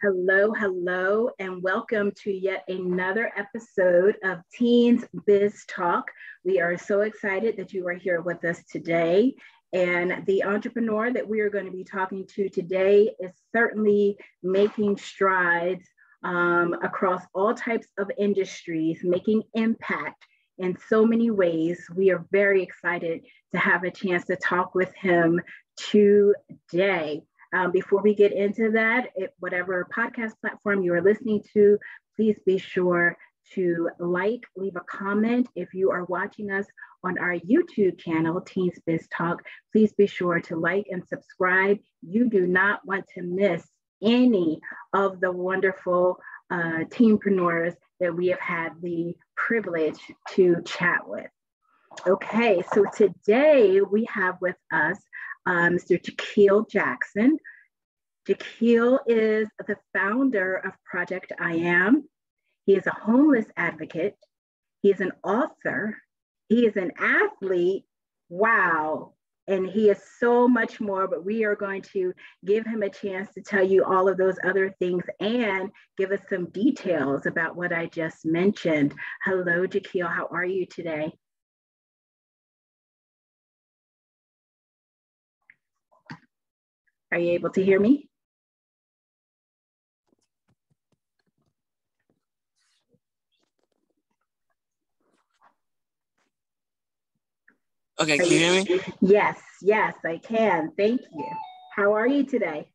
Hello, hello, and welcome to yet another episode of Teens Biz Talk. We are so excited that you are here with us today. And the entrepreneur that we are going to be talking to today is certainly making strides across all types of industries, making impact in so many ways. We are very excited to have a chance to talk with him today. Before we get into that, whatever podcast platform you are listening to, please be sure to leave a comment. If you are watching us on our YouTube channel, Teens Biz Talk, please be sure to like and subscribe. You do not want to miss any of the wonderful teenpreneurs that we have had the privilege to chat with. Okay, so today we have with us Mr. Jahkil Jackson. Jahkil is the founder of ProjectIam. He is a homeless advocate. He is an author. He is an athlete. Wow. And he is so much more, but we are going to give him a chance to tell you all of those other things and give us some details about what I just mentioned. Hello, Jahkil. How are you today? Are you able to hear me? Okay, can you hear me? Yes, I can. Thank you. How are you today?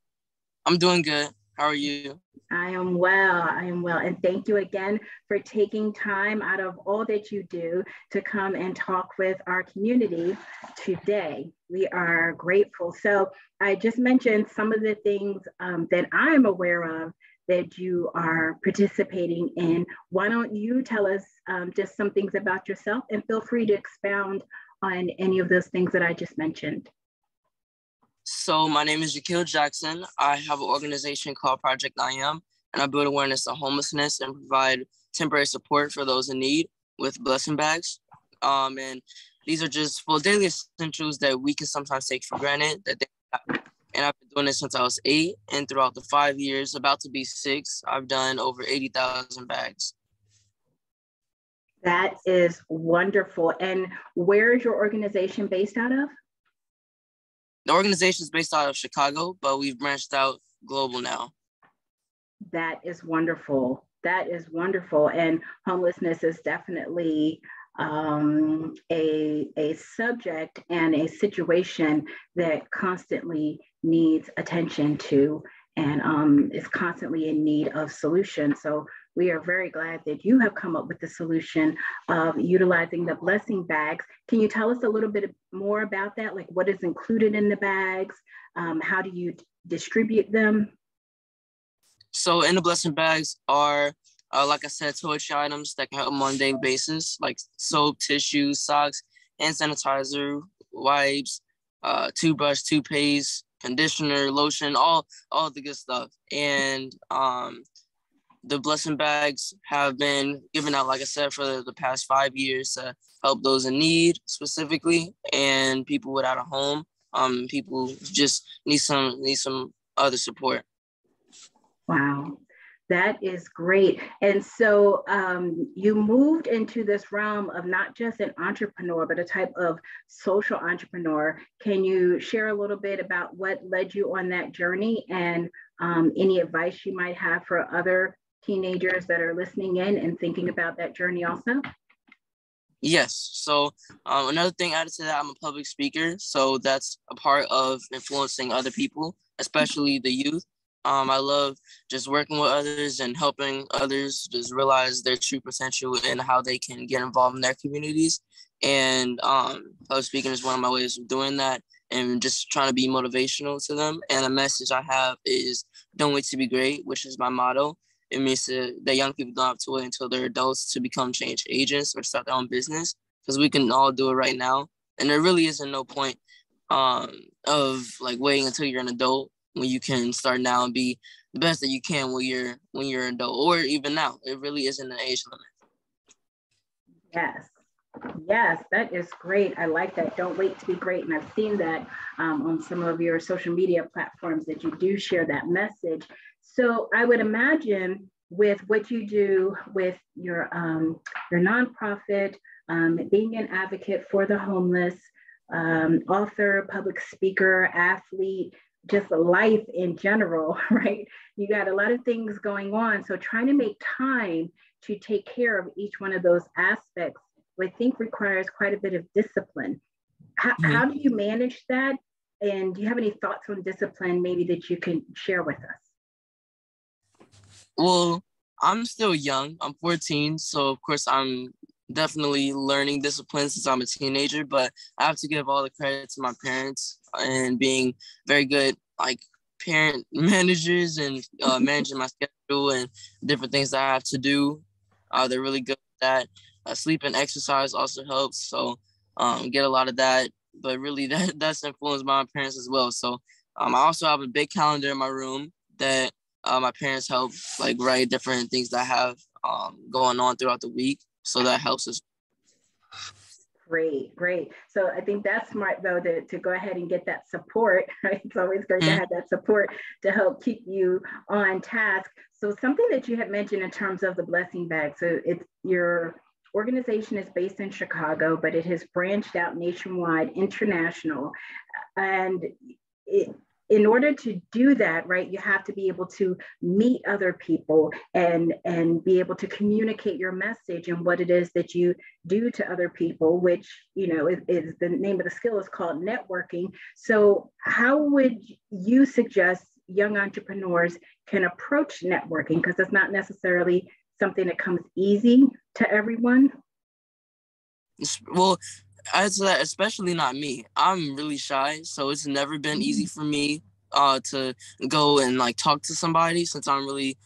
I'm doing good. How are you? I am well. And thank you again for taking time out of all that you do to come and talk with our community today. We are grateful. So I just mentioned some of the things that I'm aware of that you are participating in. Why don't you tell us just some things about yourself, and feel free to expound on any of those things that I just mentioned. So my name is Jahkil Jackson. I have an organization called ProjectIam, and I build awareness of homelessness and provide temporary support for those in need with blessing bags. And these are just full daily essentials that we can sometimes take for granted that they have. And I've been doing this since I was 8, and throughout the 5 years, about to be 6, I've done over 80,000 bags. That is wonderful. And where is your organization based out of? The organization is based out of Chicago, but we've branched out global now. That is wonderful. And homelessness is definitely a subject and a situation that constantly needs attention to, and is constantly in need of solution. So we are very glad that you have come up with the solution of utilizing the blessing bags. Can you tell us a little bit more about that? Like, what is included in the bags? How do you distribute them? So in the blessing bags are, like I said, toiletry items that can help them on a daily basis, like soap, tissue, socks, hand sanitizer, wipes, toothbrush, toothpaste, conditioner, lotion, all the good stuff. And the blessing bags have been given out, like I said, for the past 5 years to help those in need specifically, and people without a home. People just need some other support. Wow, that is great. And so you moved into this realm of not just an entrepreneur, but a type of social entrepreneur. Can you share a little bit about what led you on that journey, and any advice you might have for other teenagers that are listening in and thinking about that journey also? Yes. So another thing added to that, I'm a public speaker. So that's a part of influencing other people, especially the youth. I love just working with others and helping others just realize their true potential and how they can get involved in their communities. And public speaking is one of my ways of doing that, and just trying to be motivational to them. And the message I have is, don't wait to be great, which is my motto. It means that young people don't have to wait until they're adults to become change agents or start their own business, because we can all do it right now. And there really isn't no point of like waiting until you're an adult, when you can start now and be the best that you can when you're an adult, or even now. It really isn't an age limit. Yes, that is great. I like that. Don't wait to be great. And I've seen that on some of your social media platforms, that you do share that message. So I would imagine with what you do with your nonprofit, being an advocate for the homeless, author, public speaker, athlete, just life in general, right? You got a lot of things going on. So trying to make time to take care of each one of those aspects, I think requires quite a bit of discipline. How do you manage that? And do you have any thoughts on discipline maybe that you can share with us? Well, I'm still young. I'm 14. So, of course, I'm definitely learning discipline since I'm a teenager. But I have to give all the credit to my parents and being very good, like, parent managers and managing my schedule and different things that I have to do. They're really good at that. Sleep and exercise also helps. So, get a lot of that. But really, that's influenced by my parents as well. So, I also have a big calendar in my room that my parents help like write different things that I have going on throughout the week. So that helps us. Great, great. So I think that's smart though to go ahead and get that support, right? It's always great to have that support to help keep you on task. So something that you had mentioned in terms of the blessing bag. So it's your organization is based in Chicago, but it has branched out nationwide, international. And in order to do that, right, you have to be able to meet other people and be able to communicate your message and what it is that you do to other people, which, you know, is the name of the skill is called networking. So how would you suggest young entrepreneurs can approach networking? Because it's not necessarily something that comes easy to everyone. Well, I'd say that especially not me. I'm really shy, so it's never been easy for me to go and like talk to somebody since I'm really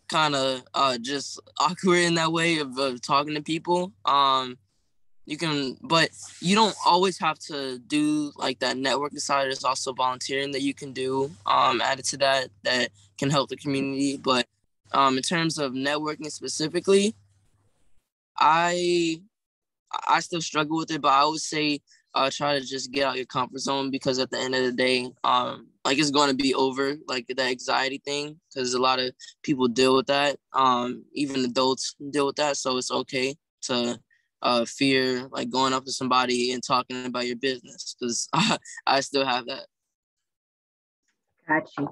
kind of just awkward in that way of talking to people. But you don't always have to do like that networking side. There's also volunteering that you can do added to that can help the community. But in terms of networking specifically, I still struggle with it, but I would say try to just get out your comfort zone, because at the end of the day, like it's going to be over, like that anxiety thing, because a lot of people deal with that. Even adults deal with that, so it's okay to fear like going up to somebody and talking about your business, because I still have that.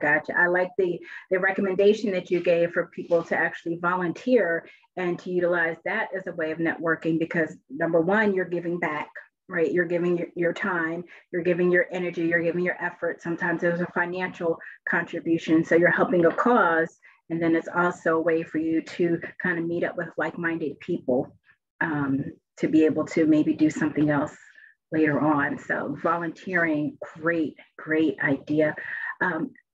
Gotcha. I like the recommendation that you gave for people to actually volunteer and to utilize that as a way of networking, because number one, you're giving back, right? You're giving your time, you're giving your energy, you're giving your effort. Sometimes there's a financial contribution. So you're helping a cause. And then it's also a way for you to kind of meet up with like-minded people to be able to maybe do something else later on. So volunteering, great idea.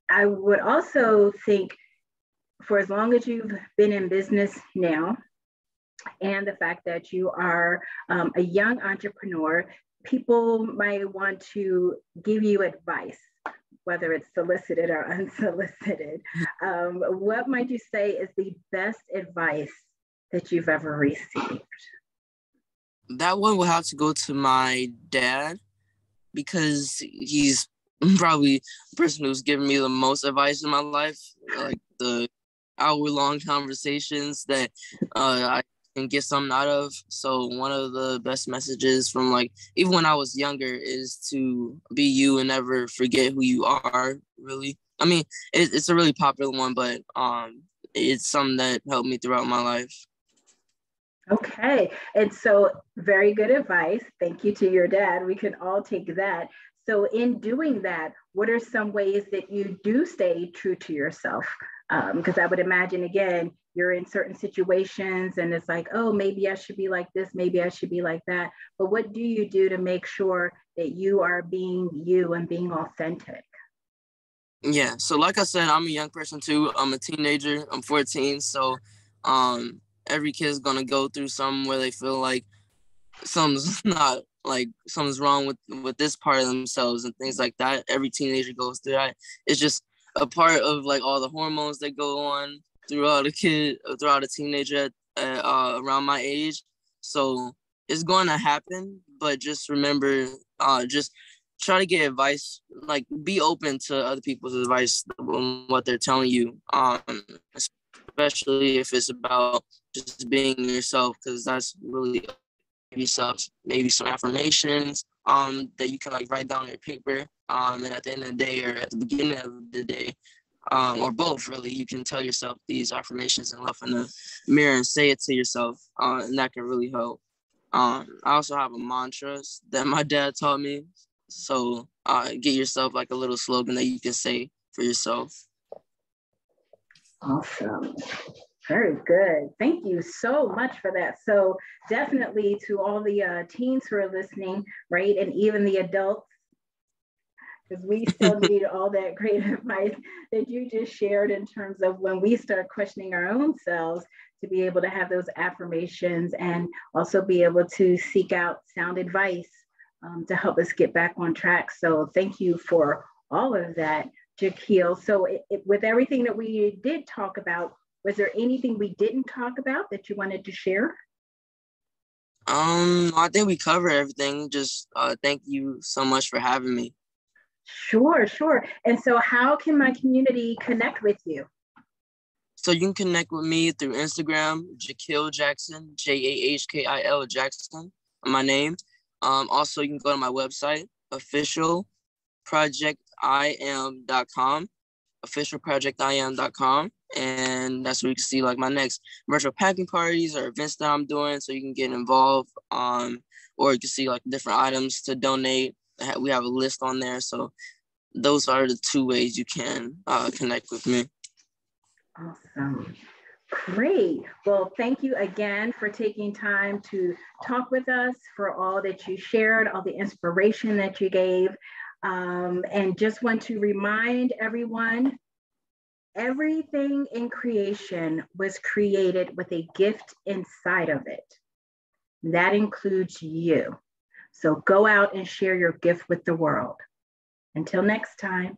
I would also think for as long as you've been in business now, and the fact that you are a young entrepreneur, people might want to give you advice, whether it's solicited or unsolicited. What might you say is the best advice that you've ever received? That one will have to go to my dad, because he's probably the person who's given me the most advice in my life, like the hour-long conversations that I can get something out of. So one of the best messages from like even when I was younger is to be you and never forget who you are. Really, I mean, it's a really popular one, but it's something that helped me throughout my life. Okay, and so very good advice. Thank you to your dad. We can all take that. So in doing that, what are some ways that you do stay true to yourself? Because I would imagine, again, you're in certain situations and it's like, oh, maybe I should be like this, maybe I should be like that. But what do you do to make sure that you are being you and being authentic? Yeah, so like I said, I'm a young person too. I'm a teenager. I'm 14. So every kid's going to go through something where they feel like something's not like something's wrong with this part of themselves and things like that. Every teenager goes through that. It's just a part of like all the hormones that go on throughout a teenager around my age. So it's going to happen, but just remember, just try to get advice, like be open to other people's advice, what they're telling you, especially if it's about just being yourself, because that's really yourself. Maybe some affirmations that you can like write down on your paper, and at the end of the day or at the beginning of the day, or both really, you can tell yourself these affirmations and look in the mirror and say it to yourself, and that can really help. I also have a mantra that my dad taught me. So get yourself like a little slogan that you can say for yourself. Awesome. Very good. Thank you so much for that. So definitely to all the teens who are listening, right? And even the adults, because we still need all that great advice that you just shared in terms of when we start questioning our own selves, to be able to have those affirmations and also be able to seek out sound advice to help us get back on track. So thank you for all of that, Jahkil. So with everything that we did talk about, was there anything we didn't talk about that you wanted to share? I think we covered everything. Just thank you so much for having me. Sure, sure. And so how can my community connect with you? So you can connect with me through Instagram, Jahkil Jackson, Jahkil Jackson, my name. Also, you can go to my website, officialprojectiam.com, and that's where you can see like my next virtual packing parties or events that I'm doing, so you can get involved. Or you can see like different items to donate. We have a list on there, so those are the two ways you can connect with me. Awesome. Great. Well, thank you again for taking time to talk with us, for all that you shared, all the inspiration that you gave. And just want to remind everyone, everything in creation was created with a gift inside of it. That includes you. So go out and share your gift with the world. Until next time.